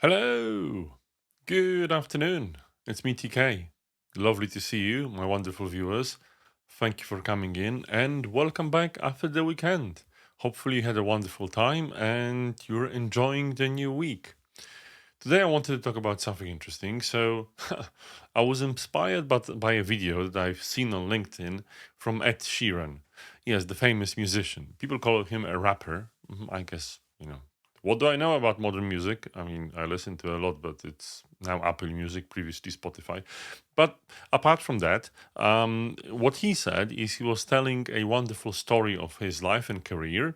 Hello, good afternoon. It's me, TK. Lovely to see you, my wonderful viewers. Thank you for coming in and welcome back after the weekend. Hopefully, you had a wonderful time and you're enjoying the new week. Today, I wanted to talk about something interesting. So, I was inspired by a video that I've seen on LinkedIn from Ed Sheeran. Yes, the famous musician. People call him a rapper. I guess, what do I know about modern music? I mean, I listen to a lot, but it's now Apple Music, previously Spotify. But apart from that, what he said is he was telling a wonderful story of his life and career,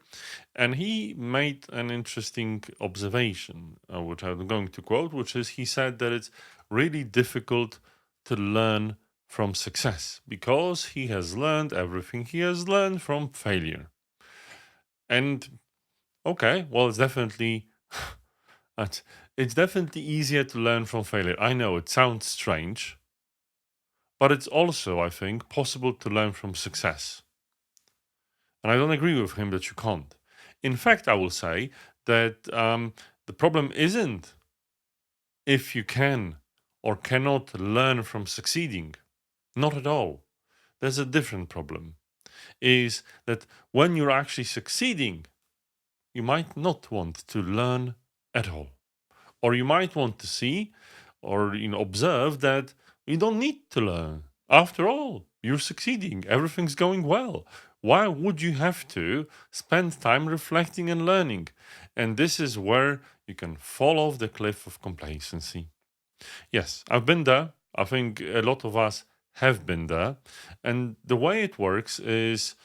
and he made an interesting observation, which I'm going to quote, which is he said that it's really difficult to learn from success because he has learned everything he has learned from failure. And okay, well, it's it's definitely easier to learn from failure. I know it sounds strange, but it's also, I think, possible to learn from success. And I don't agree with him that you can't. In fact, I will say that the problem isn't if you can or cannot learn from succeeding. Not at all. There's a different problem. Is that when you're actually succeeding, you might not want to learn at all. Or you might want to see or observe that you don't need to learn. After all, you're succeeding, everything's going well. Why would you have to spend time reflecting and learning? And this is where you can fall off the cliff of complacency. Yes, I've been there. I think a lot of us have been there. And the way it works is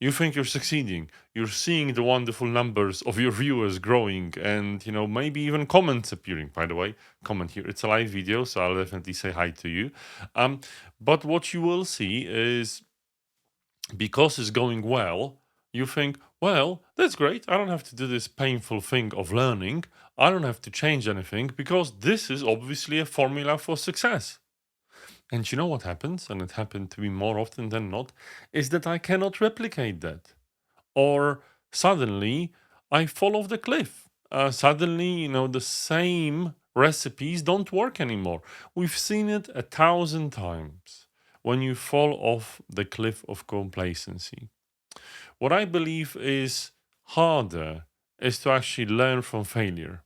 you think you're succeeding. You're seeing the wonderful numbers of your viewers growing and, maybe even comments appearing. By the way, comment here. It's a live video, so I'll definitely say hi to you. But what you will see is because it's going well, you think, well, that's great. I don't have to do this painful thing of learning. I don't have to change anything because this is obviously a formula for success. And you know what happens, and it happened to me more often than not, is that I cannot replicate that. Or suddenly I fall off the cliff. Suddenly, the same recipes don't work anymore. We've seen it 1,000 times when you fall off the cliff of complacency. What I believe is harder is to actually learn from failure.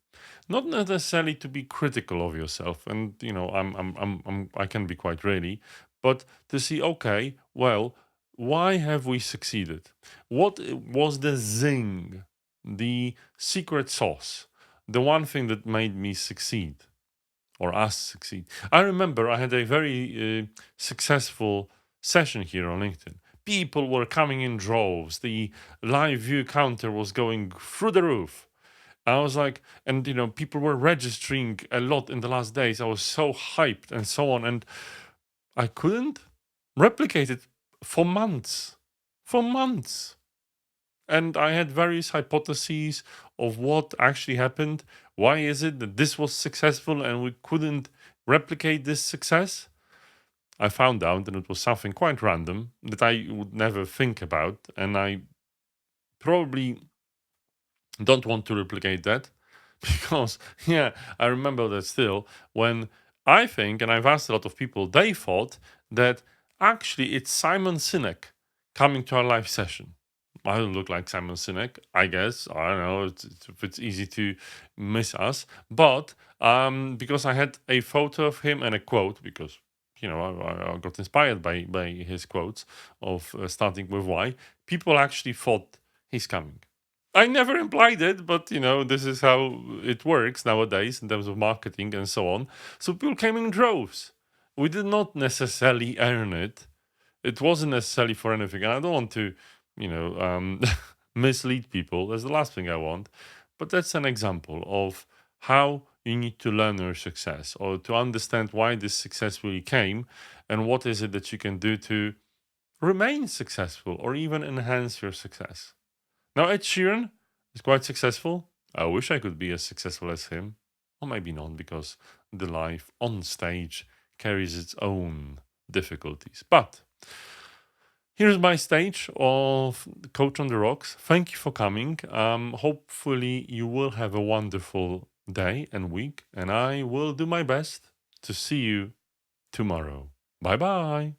Not necessarily to be critical of yourself, and I can be quite ready, but to see, okay, well, why have we succeeded? What was the zing, the secret sauce, the one thing that made me succeed or us succeed? I remember I had a very successful session here on LinkedIn. People were coming in droves. The live view counter was going through the roof. I was like, and people were registering a lot in the last days. I was so hyped and so on, and I couldn't replicate it for months. For months. And I had various hypotheses of what actually happened. Why is it that this was successful and we couldn't replicate this success? I found out that it was something quite random that I would never think about, and I probably don't want to replicate that because, yeah, I remember that still when I think, and I've asked a lot of people, they thought that actually it's Simon Sinek coming to our live session. I don't look like Simon Sinek, I guess. I don't know if it's easy to miss us, but because I had a photo of him and a quote, because I got inspired by his quotes of starting with why. People actually thought he's coming. I never implied it, but this is how it works nowadays in terms of marketing and so on. So people came in droves. We did not necessarily earn it. It wasn't necessarily for anything. And I don't want to, mislead people. That's the last thing I want. But that's an example of how you need to learn your success or to understand why this success really came and what is it that you can do to remain successful or even enhance your success. Now, Ed Sheeran is quite successful. I wish I could be as successful as him. Or maybe not, because the life on stage carries its own difficulties. But here's my stage of Coach on the Rocks. Thank you for coming. Hopefully, you will have a wonderful day and week, and I will do my best to see you tomorrow. Bye bye.